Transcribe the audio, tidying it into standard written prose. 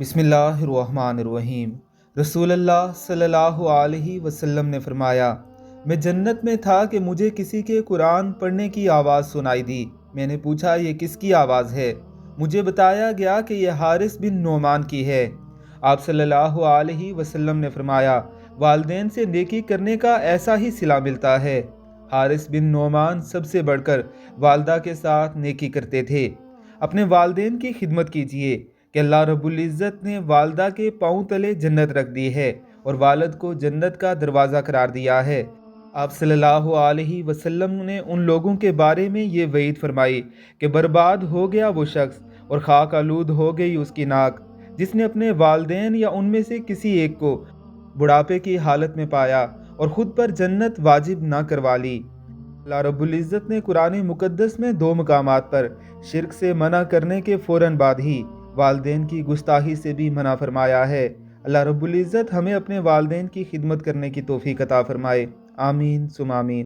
بسم اللہ الرحمن الرحیم۔ رسول اللہ صلی اللہ علیہ وسلم نے فرمایا، میں جنت میں تھا کہ مجھے کسی کے قرآن پڑھنے کی آواز سنائی دی۔ میں نے پوچھا یہ کس کی آواز ہے؟ مجھے بتایا گیا کہ یہ حارث بن نعمان کی ہے۔ آپ صلی اللہ علیہ وسلم نے فرمایا، والدین سے نیکی کرنے کا ایسا ہی صلہ ملتا ہے۔ حارث بن نعمان سب سے بڑھ کر والدہ کے ساتھ نیکی کرتے تھے۔ اپنے والدین کی خدمت کیجیے کہ اللہ رب العزت نے والدہ کے پاؤں تلے جنت رکھ دی ہے اور والد کو جنت کا دروازہ قرار دیا ہے۔ آپ صلی اللہ علیہ وسلم نے ان لوگوں کے بارے میں یہ وعید فرمائی کہ برباد ہو گیا وہ شخص اور خاک آلود ہو گئی اس کی ناک، جس نے اپنے والدین یا ان میں سے کسی ایک کو بڑھاپے کی حالت میں پایا اور خود پر جنت واجب نہ کروا لی۔ اللہ رب العزت نے قرآن مقدس میں 2 مقامات پر شرک سے منع کرنے کے فوراً بعد ہی والدین کی گستاخی سے بھی منع فرمایا ہے۔ اللہ رب العزت ہمیں اپنے والدین کی خدمت کرنے کی توفیق عطا فرمائے۔ آمین ثم آمین۔